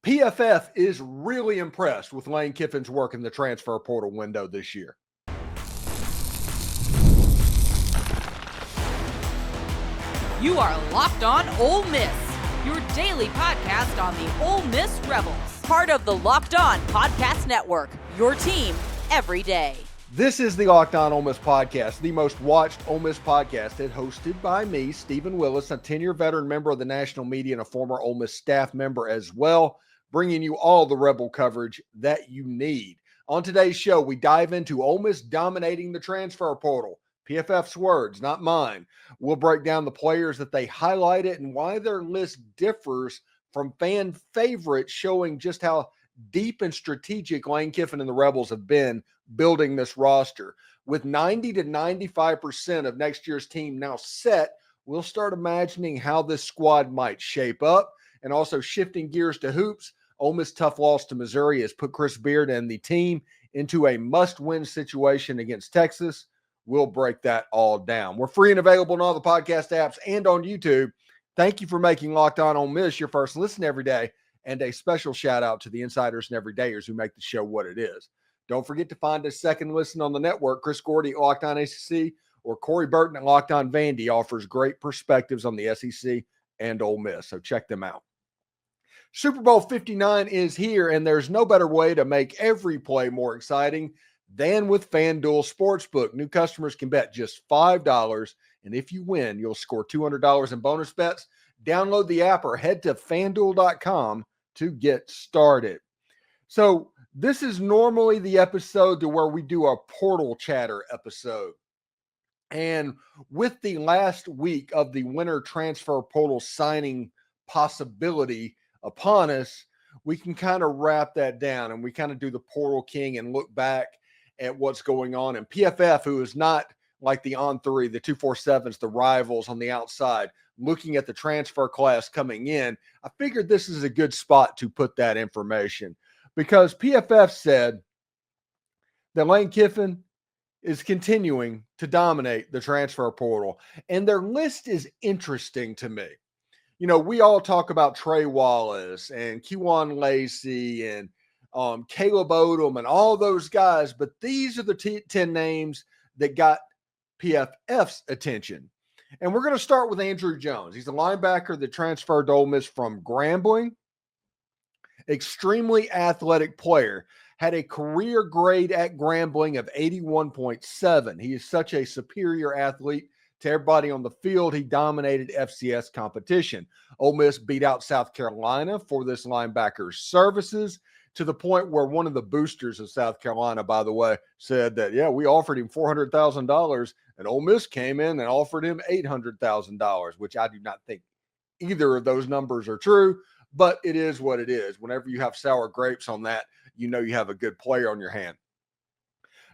PFF is really impressed with Lane Kiffin's work in the transfer portal window this year. You are Locked On Ole Miss, your daily podcast on the Ole Miss Rebels. Part of the Locked On Podcast Network, your team every day. This is the Locked On Ole Miss Podcast, the most watched Ole Miss podcast, and hosted by me, Steven Willis, a 10-year veteran member of the national media and a former Ole Miss staff member as well, bringing you all the Rebel coverage that you need. On today's show, we dive into Ole Miss dominating the transfer portal. PFF's words, not mine. We'll break down the players that they highlighted and why their list differs from fan favorites, showing just how deep and strategic Lane Kiffin and the Rebels have been building this roster. With 90 to 95% of next year's team now set, we'll start imagining how this squad might shape up. And also shifting gears to hoops, Ole Miss' tough loss to Missouri has put Chris Beard and the team into a must-win situation against Texas. We'll break that all down. We're free and available on all the podcast apps and on YouTube. Thank you for making Locked On Ole Miss your first listen every day, and a special shout out to the insiders and everydayers who make the show what it is. Don't forget to find a second listen on the network. Chris Gordy at Locked On ACC or Corey Burton at Locked On Vandy offers great perspectives on the SEC and Ole Miss, so check them out. Super Bowl 59 is here, and there's no better way to make every play more exciting than with FanDuel Sportsbook. New customers can bet just $5, and if you win, you'll score $200 in bonus bets. Download the app or head to FanDuel.com to get started. So this is normally the episode to where we do a portal chatter episode. And with the last week of the winter transfer portal signing possibility upon us, we can kind of wrap that down and we kind of do the portal king and look back at what's going on. And PFF, who is not like the On3, the 247s, the rivals on the outside, looking at the transfer class coming in, I figured this is a good spot to put that information, because PFF said that Lane Kiffin is continuing to dominate the transfer portal. And their list is interesting to me. You know, we all talk about Trey Wallace and Kewan Lacey and Caleb Odom and all those guys, but these are the 10 names that got PFF's attention. And we're going to start with Andrew Jones. He's a linebacker that transferred to Ole Miss from Grambling. Extremely athletic player. Had a career grade at Grambling of 81.7. He is such a superior athlete to everybody on the field. He dominated FCS competition. Ole Miss beat out South Carolina for this linebacker's services, to the point where one of the boosters of South Carolina, by the way, said that, yeah, we offered him $400,000, and Ole Miss came in and offered him $800,000, which I do not think either of those numbers are true, but it is what it is. Whenever you have sour grapes on that, you know you have a good player on your hand.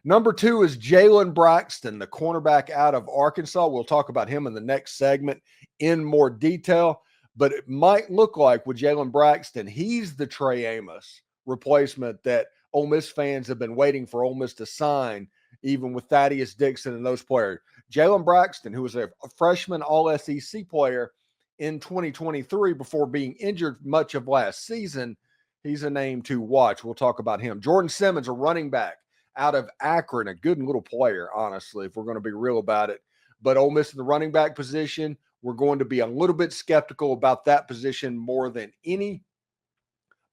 Number 2 is Jaylon Braxton, the cornerback out of Arkansas. We'll talk about him in the next segment in more detail, but it might look like with Jaylon Braxton, he's the Trey Amos replacement that Ole Miss fans have been waiting for Ole Miss to sign, even with Thaddeus Dixon and those players. Jaylon Braxton, who was a freshman All-SEC player in 2023 before being injured much of last season, he's a name to watch. We'll talk about him. Jordan Simmons, a running back out of Akron, a good little player, honestly, if we're going to be real about it. But Ole Miss in the running back position, we're going to be a little bit skeptical about that position more than any.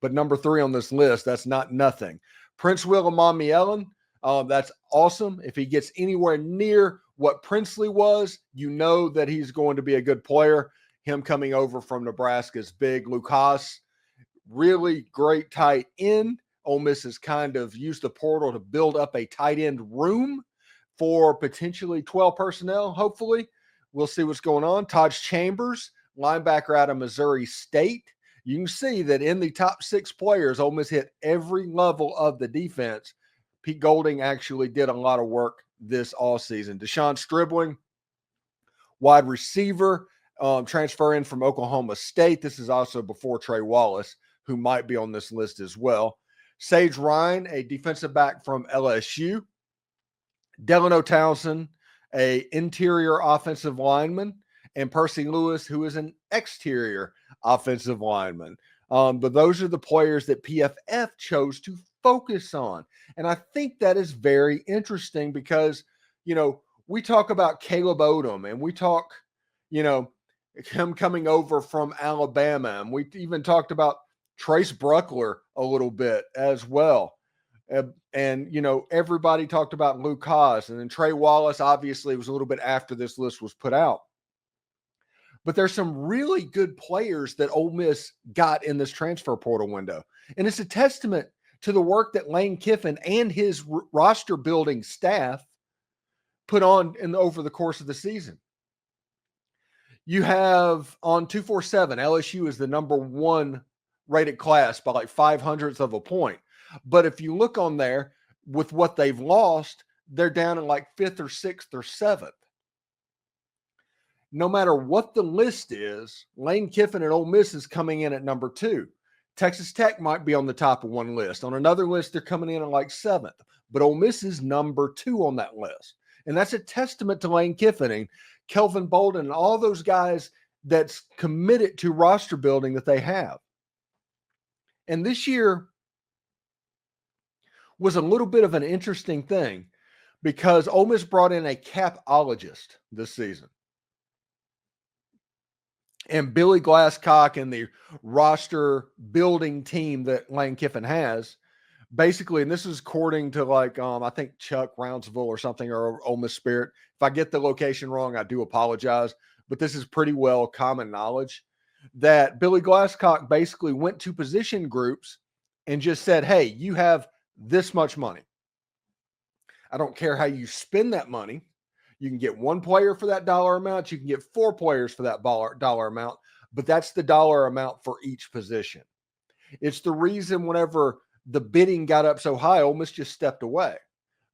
But number 3 on this list, that's not nothing. Prince Will Amamielin, that's awesome. If he gets anywhere near what Princely was, you know that he's going to be a good player. Him coming over from Nebraska is big. Luke Haas, really great tight end. Ole Miss has kind of used the portal to build up a tight end room for potentially 12 personnel, hopefully. We'll see what's going on. Taj Chambers, linebacker out of Missouri State. You can see that in the top 6 players, Ole Miss hit every level of the defense. Pete Golding actually did a lot of work this offseason. Deshaun Stribling, wide receiver, transfer in from Oklahoma State. This is also before Trey Wallace, who might be on this list as well. Sage Ryan, a defensive back from LSU. Delano Townsend, a interior offensive lineman. And Percy Lewis, who is an exterior offensive lineman. But those are the players that PFF chose to focus on. And I think that is very interesting because, we talk about Caleb Odom and we talk, him coming over from Alabama. And we even talked about Trace Bruckler a little bit as well. And everybody talked about Luke Haas, and then Trey Wallace obviously was a little bit after this list was put out. But there's some really good players that Ole Miss got in this transfer portal window. And it's a testament to the work that Lane Kiffin and his roster building staff put on over the course of the season. You have on 247, LSU is the number one rated class by like 0.05 of a point. But if you look on there with what they've lost, they're down in like 5th or 6th or 7th. No matter what the list is, Lane Kiffin and Ole Miss is coming in at number 2. Texas Tech might be on the top of one list. On another list, they're coming in at like 7th. But Ole Miss is number 2 on that list. And that's a testament to Lane Kiffin and Kelvin Bolden and all those guys that's committed to roster building that they have. And this year was a little bit of an interesting thing because Ole Miss brought in a capologist this season. And Billy Glasscock and the roster building team that Lane Kiffin has, basically, and this is according to I think Chuck Rounsville or something, or Ole Miss Spirit. If I get the location wrong, I do apologize. But this is pretty well common knowledge that Billy Glasscock basically went to position groups and just said, hey, you have this much money. I don't care how you spend that money. You can get one player for that dollar amount. You can get 4 players for that dollar amount, but that's the dollar amount for each position. It's the reason whenever the bidding got up so high, Ole Miss just stepped away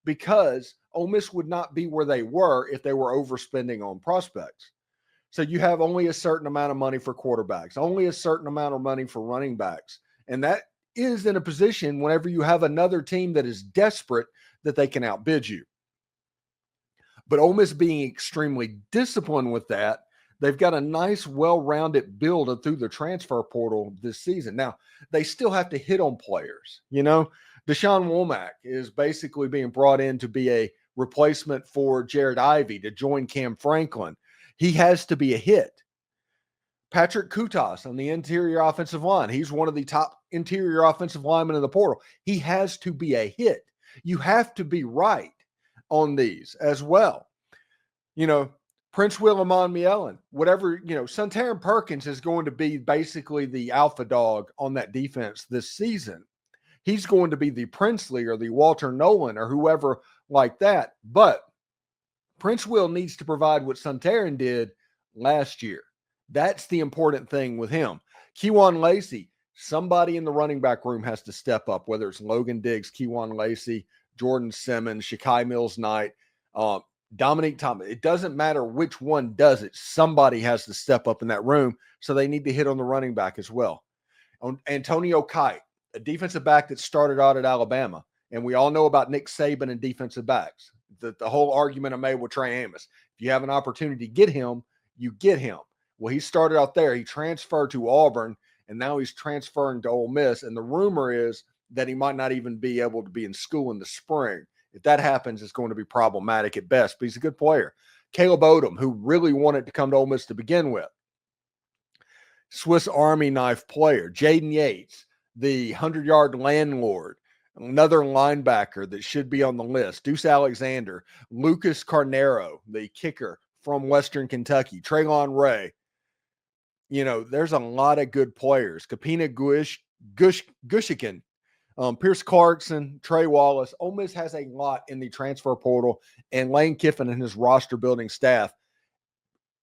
because Ole Miss would not be where they were if they were overspending on prospects. So you have only a certain amount of money for quarterbacks, only a certain amount of money for running backs. And that is in a position whenever you have another team that is desperate that they can outbid you. But Ole Miss being extremely disciplined with that, they've got a nice, well-rounded build through the transfer portal this season. Now, they still have to hit on players. Deshaun Womack is basically being brought in to be a replacement for Jared Ivey to join Cam Franklin. He has to be a hit. Patrick Kutas on the interior offensive line. He's one of the top interior offensive linemen in the portal. He has to be a hit. You have to be right on these as well. Prince Willamon Mielen, whatever, Suntaran Perkins is going to be basically the alpha dog on that defense this season. He's going to be the Princely or the Walter Nolan or whoever like that. But Prince Will needs to provide what Suntaran did last year. That's the important thing with him. Kejuan Lacey, somebody in the running back room has to step up, whether it's Logan Diggs, Kejuan Lacey, Jordan Simmons, Shakai Mills-Knight, Dominique Thomas. It doesn't matter which one does it. Somebody has to step up in that room, so they need to hit on the running back as well. Antonio Kite, a defensive back that started out at Alabama, and we all know about Nick Saban and defensive backs. The whole argument I made with Trey Amos. If you have an opportunity to get him, you get him. Well, he started out there. He transferred to Auburn, and now he's transferring to Ole Miss, and the rumor is that he might not even be able to be in school in the spring. If that happens, it's going to be problematic at best, but he's a good player. Caleb Odom, who really wanted to come to Ole Miss to begin with. Swiss Army knife player. Jaden Yates, the 100-yard landlord, another linebacker that should be on the list. Deuce Alexander, Lucas Carnero, the kicker from Western Kentucky. Traylon Ray. There's a lot of good players. Kapina Gushikin. Pierce Clarkson, Trey Wallace. Ole Miss has a lot in the transfer portal, and Lane Kiffin and his roster building staff,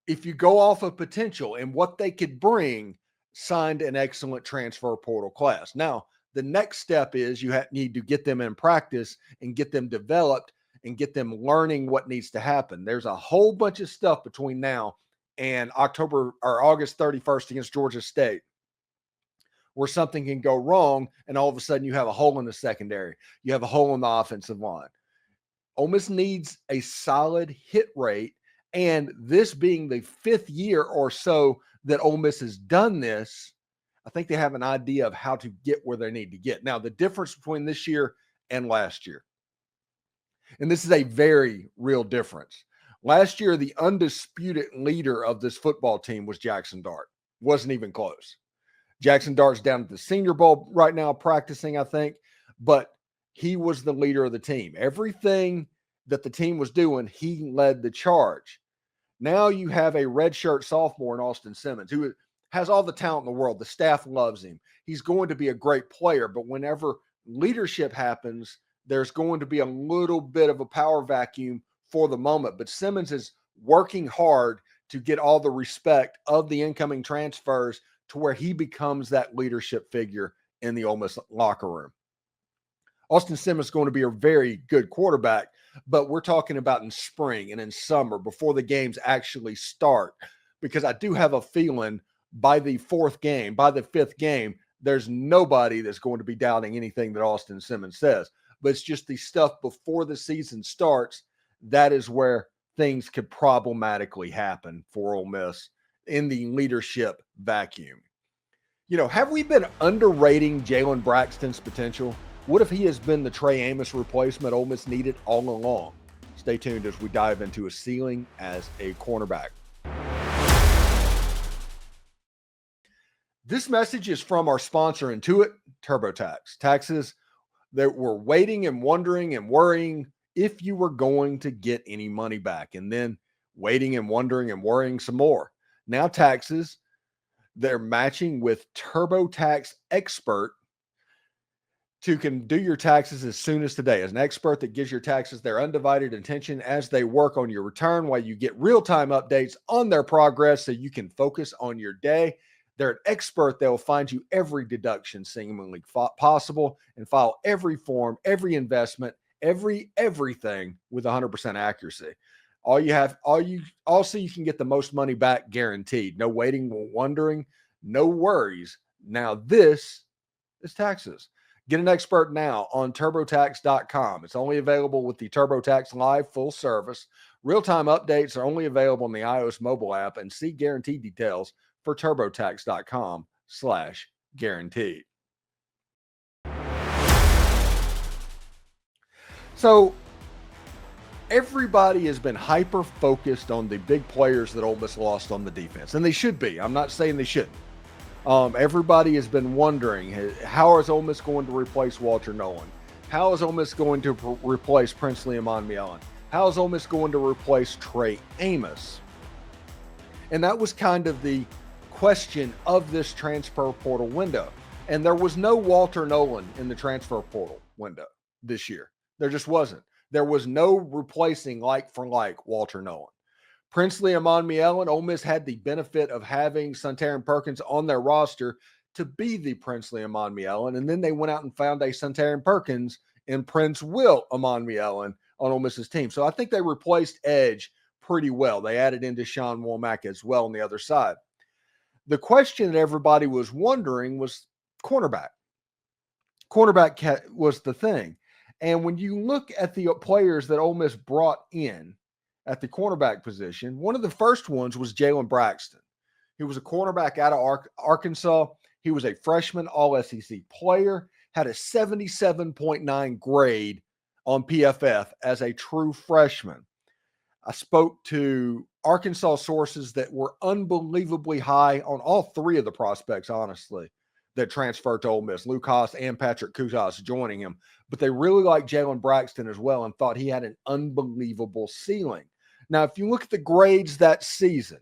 if you go off of potential and what they could bring, signed an excellent transfer portal class. Now, the next step is you need to get them in practice and get them developed and get them learning what needs to happen. There's a whole bunch of stuff between now and August 31st against Georgia State, where something can go wrong, and all of a sudden you have a hole in the secondary. You have a hole in the offensive line. Ole Miss needs a solid hit rate, and this being the 5th year or so that Ole Miss has done this, I think they have an idea of how to get where they need to get. Now, the difference between this year and last year, and this is a very real difference. Last year, the undisputed leader of this football team was Jackson Dart. Wasn't even close. Jackson Dart's down at the Senior Bowl right now practicing, I think, but he was the leader of the team. Everything that the team was doing, he led the charge. Now you have a redshirt sophomore in Austin Simmons who has all the talent in the world. The staff loves him. He's going to be a great player, but whenever leadership happens, there's going to be a little bit of a power vacuum for the moment. But Simmons is working hard to get all the respect of the incoming transfers to where he becomes that leadership figure in the Ole Miss locker room. Austin Simmons is going to be a very good quarterback, but we're talking about in spring and in summer before the games actually start, because I do have a feeling by the fifth game, there's nobody that's going to be doubting anything that Austin Simmons says. But it's just the stuff before the season starts, that is where things could problematically happen for Ole Miss in the leadership vacuum. Have we been underrating Jaylon Braxton's potential? What if he has been the Trey Amos replacement Ole Miss needed all along? Stay tuned as we dive into his ceiling as a cornerback. This message is from our sponsor, Intuit TurboTax. Taxes that were waiting and wondering and worrying if you were going to get any money back, and then waiting and wondering and worrying some more. Now taxes, they're matching with TurboTax Expert to can do your taxes as soon as today. As an expert that gives your taxes their undivided attention as they work on your return, while you get real-time updates on their progress so you can focus on your day. They're an expert that will find you every deduction seemingly possible and file every form, every investment, everything with 100% accuracy. Also you can get the most money back guaranteed. No waiting, no wondering, no worries. Now this is taxes. Get an expert now on TurboTax.com. It's only available with the TurboTax Live full service. Real-time updates are only available in the iOS mobile app, and see guarantee details for TurboTax.com/guaranteed. So everybody has been hyper-focused on the big players that Ole Miss lost on the defense, and they should be. I'm not saying they shouldn't. Everybody has been wondering, how is Ole Miss going to replace Walter Nolan? How is Ole Miss going to replace Princely Amon-Mielen? How is Ole Miss going to replace Trey Amos? And that was kind of the question of this transfer portal window. And there was no Walter Nolan in the transfer portal window this year. There just wasn't. There was no replacing like for like Walter Nolan. Princely Amon-Mielen, Ole Miss had the benefit of having Suntarine Perkins on their roster to be the Princely Amon-Mielen, and then they went out and found a Suntarine Perkins in Prince Will Amon-Mielen on Ole Miss's team. So I think they replaced edge pretty well. They added in Deshaun Womack as well on the other side. The question that everybody was wondering was cornerback. Cornerback was the thing. And when you look at the players that Ole Miss brought in at the cornerback position, one of the first ones was Jaylon Braxton. He was a cornerback out of Arkansas. He was a freshman All-SEC player, had a 77.9 grade on PFF as a true freshman. I spoke to Arkansas sources that were unbelievably high on all three of the prospects, honestly, that transferred to Ole Miss, Luke Haas and Patrick Kutas joining him. But they really liked Jaylon Braxton as well and thought he had an unbelievable ceiling. Now, if you look at the grades that season,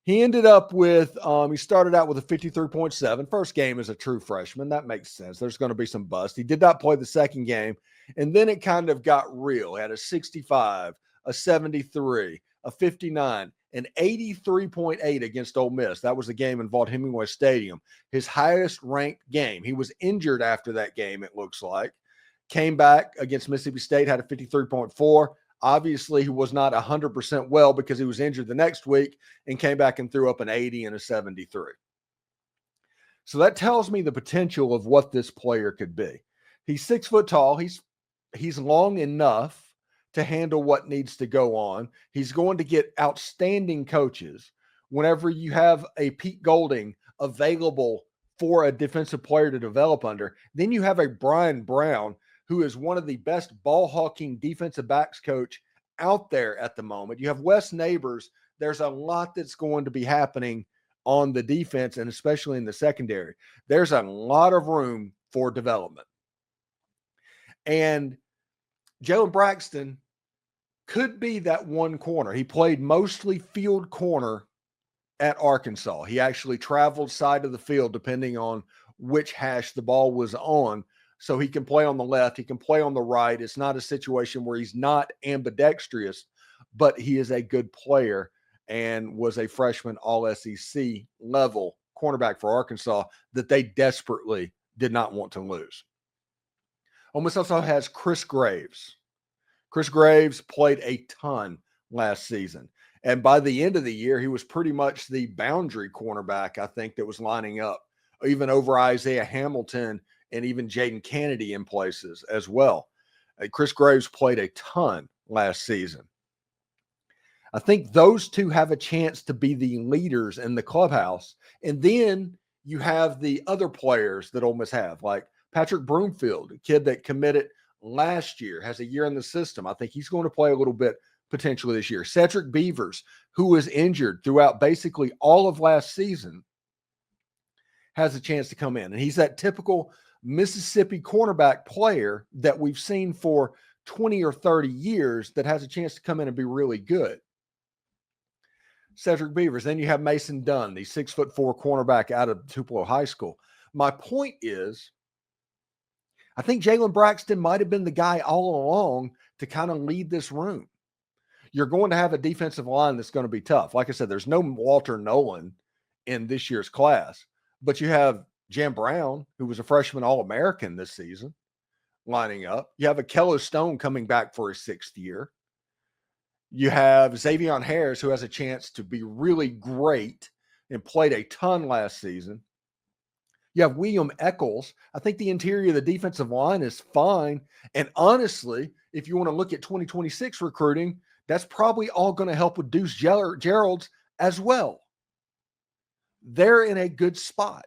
he ended up with, he started out with a 53.7. First game as a true freshman. That makes sense. There's going to be some bust. He did not play the second game, and then it kind of got real. He had a 65, a 73, a 59, an 83.8 against Ole Miss. That was the game in Vaught-Hemingway Stadium. His highest ranked game. He was injured after that game, it looks like. Came back against Mississippi State, had a 53.4. Obviously, he was not 100% well because he was injured the next week and came back and threw up an 80 and a 73. So that tells me the potential of what this player could be. He's 6 foot tall. He's long enough to handle what needs to go on. He's going to get outstanding coaches. Whenever you have a Pete Golding available for a defensive player to develop under. Then you have a Brian Brown, who is one of the best ball hawking defensive backs coach out there at the moment. You have Wes Neighbors. There's a lot that's going to be happening on the defense, and especially in the secondary. There's a lot of room for development. And Jaylon Braxton could be that one corner. He played mostly field corner at Arkansas. He actually traveled side of the field depending on which hash the ball was on. So he can play on the left, he can play on the right. It's not a situation where he's not ambidextrous, but he is a good player and was a freshman all-SEC level cornerback for Arkansas that they desperately did not want to lose. Ole Miss also has Chris Graves. Chris Graves played a ton last season. And by the end of the year, he was pretty much the boundary cornerback, I think, that was lining up, even over Isaiah Hamilton and even Jaden Kennedy in places as well. Chris Graves played a ton last season. I think those two have a chance to be the leaders in the clubhouse. And then you have the other players that Ole Miss have, like Patrick Broomfield, a kid that committed last year, has a year in the system. I think he's going to play a little bit potentially this year. Cedric Beavers, who was injured throughout basically all of last season, has a chance to come in. And he's that typical Mississippi cornerback player that we've seen for 20 or 30 years that has a chance to come in and be really good. Cedric Beavers. Then you have Mason Dunn, the 6'4" cornerback out of Tupelo High School. My point is, I think Jaylon Braxton might have been the guy all along to kind of lead this room. You're going to have a defensive line that's going to be tough. Like I said, there's no Walter Nolan in this year's class, but you have Jam Brown, who was a freshman All-American this season, lining up. You have Akello Stone coming back for his 6th year. You have Xavion Harris, who has a chance to be really great and played a ton last season. You have William Eccles. I think the interior of the defensive line is fine. And honestly, if you want to look at 2026 recruiting, that's probably all going to help with Deuce Gerald's as well. They're in a good spot.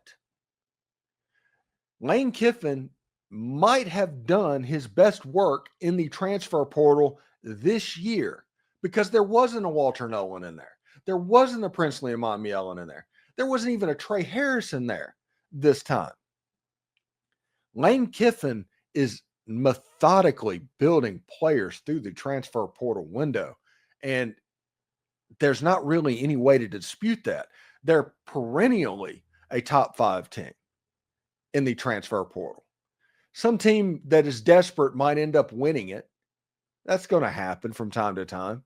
Lane Kiffin might have done his best work in the transfer portal this year because there wasn't a Walter Nolan in there. There wasn't a Princely and Monmielen in there. There wasn't even a Trey Harris in there this time. Lane Kiffin is methodically building players through the transfer portal window, and there's not really any way to dispute that. They're perennially a top 5 team in the transfer portal. Some team that is desperate might end up winning it. That's going to happen from time to time.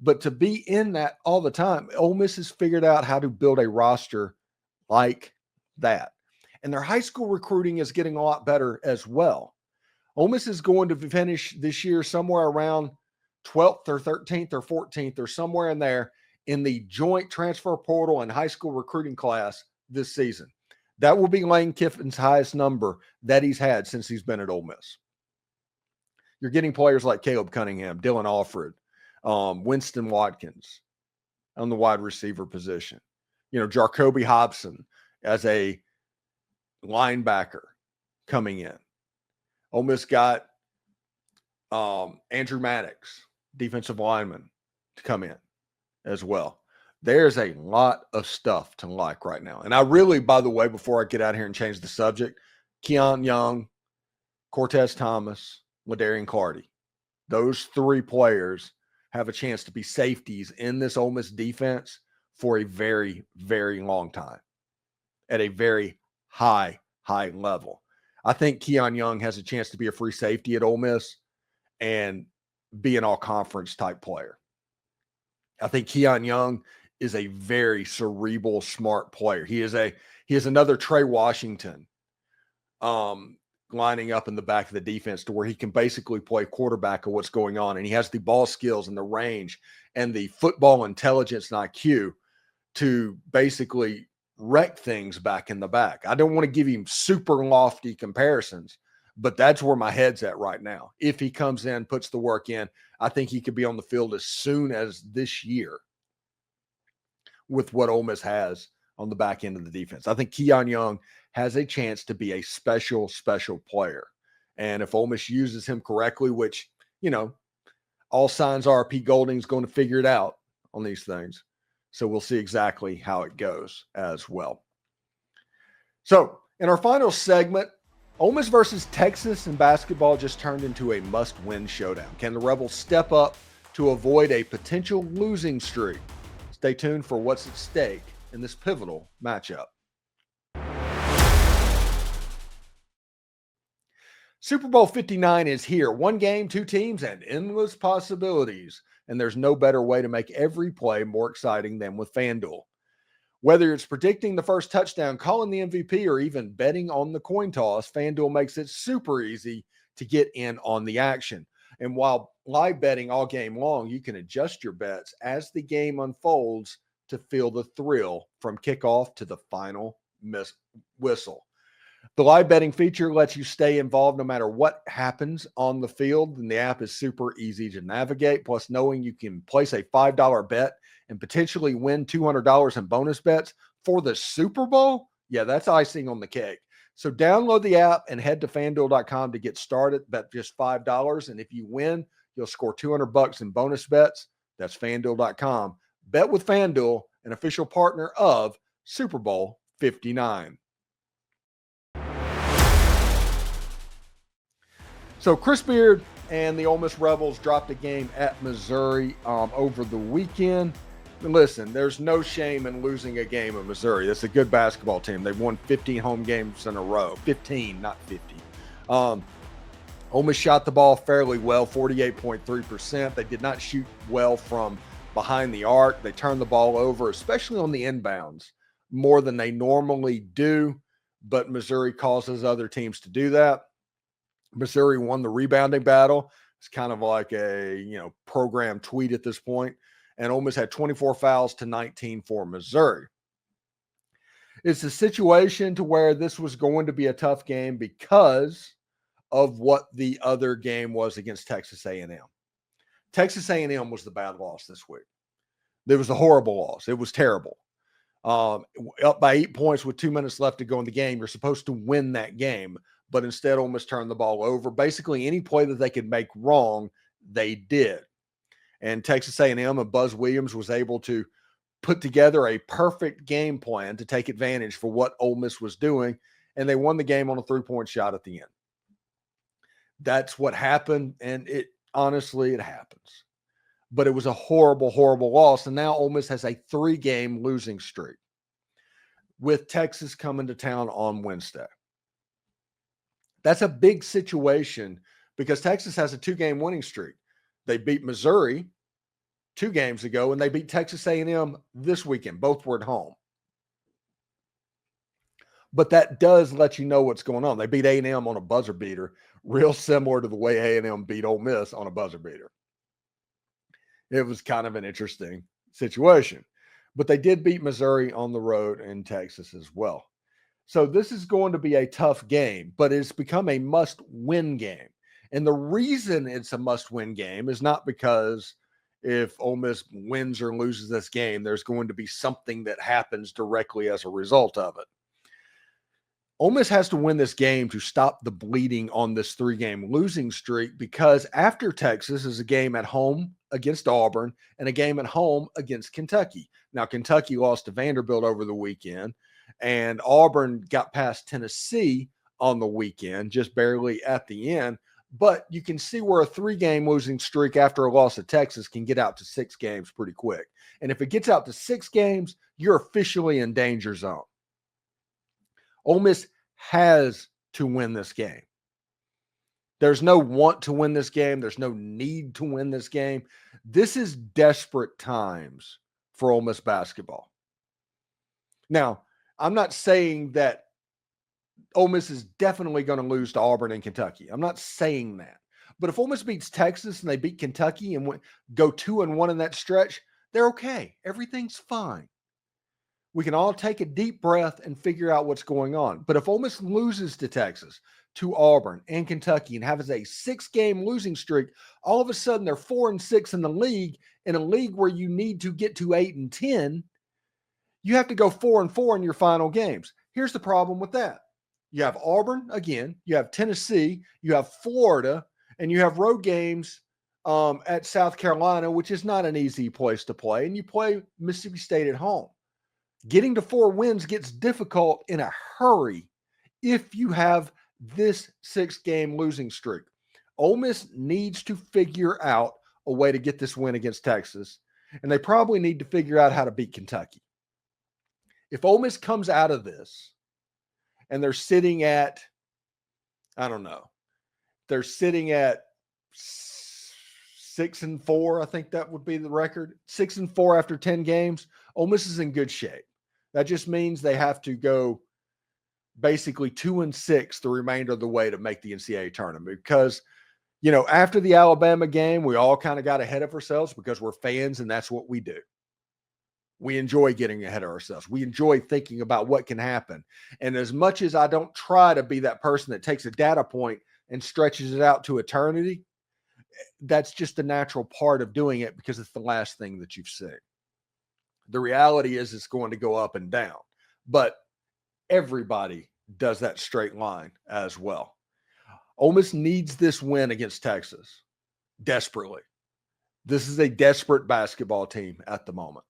But to be in that all the time, Ole Miss has figured out how to build a roster like that. And their high school recruiting is getting a lot better as well. Ole Miss is going to finish this year somewhere around 12th or 13th or 14th or somewhere in there in the joint transfer portal and high school recruiting class this season. That will be Lane Kiffin's highest number that he's had since he's been at Ole Miss. You're getting players like Caleb Cunningham, Dylan Alfred, Winston Watkins on the wide receiver position. You know, Jacoby Hobson as a linebacker coming in. Ole Miss got Andrew Maddox, defensive lineman, to come in as well. There's a lot of stuff to like right now. And I really, by the way, before I get out here and change the subject, Keon Young, Cortez Thomas, LaDarian Clardy, those 3 players have a chance to be safeties in this Ole Miss defense for a very, very long time at a very high level. I think Keon Young has a chance to be a free safety at Ole Miss and be an all-conference type player. I think Keon Young is a very cerebral, smart player. He is another Trey Washington lining up in the back of the defense to where he can basically play quarterback of what's going on. And he has the ball skills and the range and the football intelligence and IQ to basically wreck things back in the back. I don't want to give him super lofty comparisons, but that's where my head's at right now. If he comes in, puts the work in, I think he could be on the field as soon as this year with what Ole Miss has on the back end of the defense. I think Keon Young has a chance to be a special, special player. And if Ole Miss uses him correctly, which, all signs are Pete Golding's going to figure it out on these things. So we'll see exactly how it goes as well. So in our final segment, Ole Miss versus Texas in basketball just turned into a must-win showdown. Can the Rebels step up to avoid a potential losing streak? Stay tuned for what's at stake in this pivotal matchup. Super Bowl 59 is here. One game, two teams, and endless possibilities. And there's no better way to make every play more exciting than with FanDuel. Whether it's predicting the first touchdown, calling the MVP, or even betting on the coin toss, FanDuel makes it super easy to get in on the action. And while live betting all game long, you can adjust your bets as the game unfolds to feel the thrill from kickoff to the final whistle. The live betting feature lets you stay involved no matter what happens on the field, and the app is super easy to navigate. Plus, knowing you can place a $5 bet and potentially win $200 in bonus bets for the Super Bowl, yeah, that's icing on the cake. So download the app and head to FanDuel.com to get started. Bet just $5, and if you win, you'll score $200 in bonus bets. That's FanDuel.com. Bet with FanDuel, an official partner of Super Bowl 59. So Chris Beard and the Ole Miss Rebels dropped a game at Missouri over the weekend. Listen, there's no shame in losing a game at Missouri. That's a good basketball team. They've won 15 home games in a row. 15, not 50. Ole Miss shot the ball fairly well, 48.3%. They did not shoot well from behind the arc. They turned the ball over, especially on the inbounds, more than they normally do. But Missouri causes other teams to do that. Missouri won the rebounding battle. It's kind of like a, program tweet at this point. And Ole Miss had 24 fouls to 19 for Missouri. It's a situation to where this was going to be a tough game because of what the other game was against Texas A&M. Texas A&M was the bad loss this week. There was a horrible loss. It was terrible. Up by 8 points with 2 minutes left to go in the game. You're supposed to win that game. But instead, Ole Miss turned the ball over. Basically, any play that they could make wrong, they did. And Texas A&M and Buzz Williams was able to put together a perfect game plan to take advantage for what Ole Miss was doing, and they won the game on a three-point shot at the end. That's what happened, and it happens. But it was a horrible, horrible loss, and now Ole Miss has a 3-game losing streak with Texas coming to town on Wednesday. That's a big situation because Texas has a 2-game winning streak. They beat Missouri 2 games ago, and they beat Texas A&M this weekend. Both were at home. But that does let you know what's going on. They beat A&M on a buzzer beater, real similar to the way A&M beat Ole Miss on a buzzer beater. It was kind of an interesting situation. But they did beat Missouri on the road in Texas as well. So this is going to be a tough game, but it's become a must-win game. And the reason it's a must-win game is not because if Ole Miss wins or loses this game, there's going to be something that happens directly as a result of it. Ole Miss has to win this game to stop the bleeding on this 3-game losing streak because after Texas is a game at home against Auburn and a game at home against Kentucky. Now, Kentucky lost to Vanderbilt over the weekend, and Auburn got past Tennessee on the weekend, just barely at the end. But you can see where a 3-game losing streak after a loss at Texas can get out to 6 games pretty quick. And if it gets out to 6 games, you're officially in danger zone. Ole Miss has to win this game. There's no want to win this game. There's no need to win this game. This is desperate times for Ole Miss basketball. Now, I'm not saying that Ole Miss is definitely going to lose to Auburn and Kentucky. I'm not saying that. But if Ole Miss beats Texas and they beat Kentucky and go 2-1 in that stretch, they're okay. Everything's fine. We can all take a deep breath and figure out what's going on. But if Ole Miss loses to Texas, to Auburn and Kentucky and has a 6-game losing streak, all of a sudden they're 4-6 in a league where you need to get to 8-10. You have to go 4-4 in your final games. Here's the problem with that. You have Auburn again, you have Tennessee, you have Florida, and you have road games at South Carolina, which is not an easy place to play, and you play Mississippi State at home. Getting to 4 wins gets difficult in a hurry if you have this 6-game losing streak. Ole Miss needs to figure out a way to get this win against Texas, and they probably need to figure out how to beat Kentucky. If Ole Miss comes out of this and they're sitting at, they're sitting at 6-4, I think that would be the record. 6-4 after 10 games. Ole Miss is in good shape. That just means they have to go basically 2-6 the remainder of the way to make the NCAA tournament. Because, after the Alabama game, we all kind of got ahead of ourselves because we're fans and that's what we do. We enjoy getting ahead of ourselves. We enjoy thinking about what can happen. And as much as I don't try to be that person that takes a data point and stretches it out to eternity, that's just the natural part of doing it because it's the last thing that you've seen. The reality is it's going to go up and down, but everybody does that straight line as well. Ole Miss needs this win against Texas desperately. This is a desperate basketball team at the moment.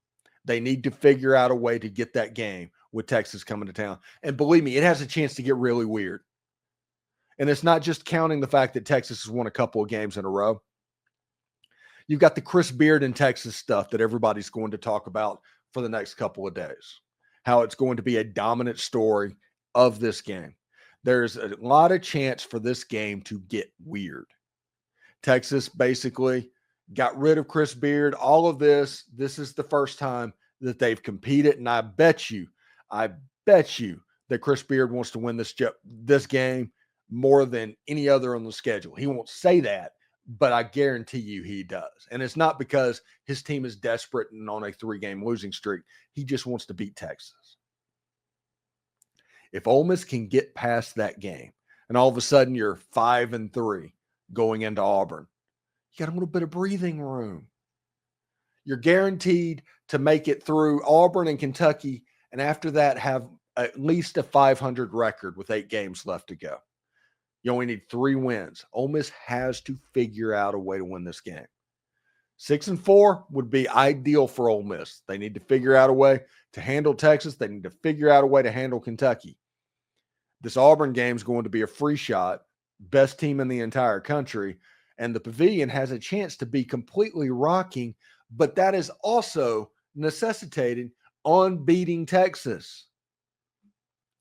They need to figure out a way to get that game with Texas coming to town. And believe me, it has a chance to get really weird. And it's not just counting the fact that Texas has won a couple of games in a row. You've got the Chris Beard in Texas stuff that everybody's going to talk about for the next couple of days. How it's going to be a dominant story of this game. There's a lot of chance for this game to get weird. Texas basically got rid of Chris Beard. All of this is the first time that they've competed. And I bet you that Chris Beard wants to win this game more than any other on the schedule. He won't say that, but I guarantee you he does. And it's not because his team is desperate and on a 3-game losing streak. He just wants to beat Texas. If Ole Miss can get past that game and all of a sudden you're 5-3 going into Auburn, you got a little bit of breathing room. You're guaranteed to make it through Auburn and Kentucky, and after that have at least a 500 record with 8 games left to go. You only need 3 wins. Ole Miss has to figure out a way to win this game. 6-4 would be ideal for Ole Miss. They need to figure out a way to handle Texas. They need to figure out a way to handle Kentucky. This Auburn game is going to be a free shot, best team in the entire country, and the Pavilion has a chance to be completely rocking, but that is also necessitated on beating Texas.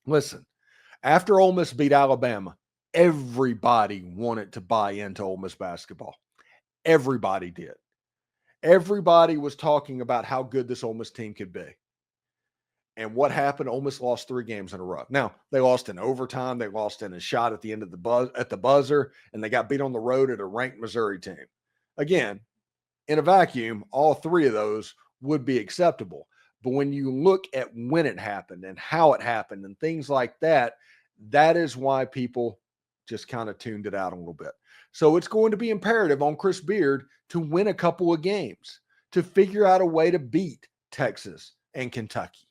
Listen, after Ole Miss beat Alabama, everybody wanted to buy into Ole Miss basketball. Everybody did. Everybody was talking about how good this Ole Miss team could be. And what happened? Ole Miss lost 3 games in a row. Now, they lost in overtime. They lost in a shot at the end of the buzzer, and they got beat on the road at a ranked Missouri team. Again, in a vacuum, all 3 of those would be acceptable. But when you look at when it happened and how it happened and things like that, that is why people just kind of tuned it out a little bit. So it's going to be imperative on Chris Beard to win a couple of games, to figure out a way to beat Texas and Kentucky,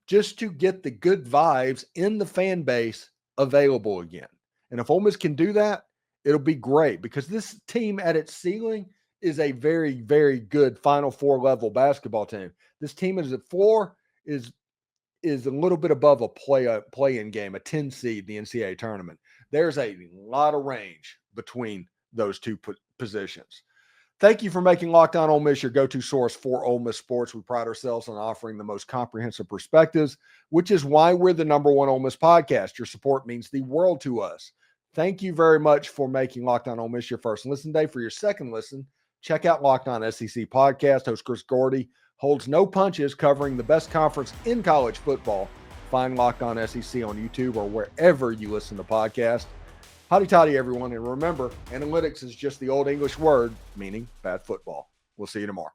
just to get the good vibes in the fan base available again. And if Ole Miss can do that, it'll be great because this team at its ceiling is a very, very good Final Four level basketball team. This team is at 4 is a little bit above a play-in game, a 10 seed in the NCAA tournament. There's a lot of range between those two positions. Thank you for making Locked On Ole Miss your go-to source for Ole Miss sports. We pride ourselves on offering the most comprehensive perspectives, which is why we're the #1 Ole Miss podcast. Your support means the world to us. Thank you very much for making Locked On Ole Miss your first listen day. For your second listen, check out Locked On SEC podcast. Host Chris Gordy holds no punches, covering the best conference in college football. Find Locked On SEC on YouTube or wherever you listen to podcasts. Howdy toddy, everyone. And remember, analytics is just the old English word meaning bad football. We'll see you tomorrow.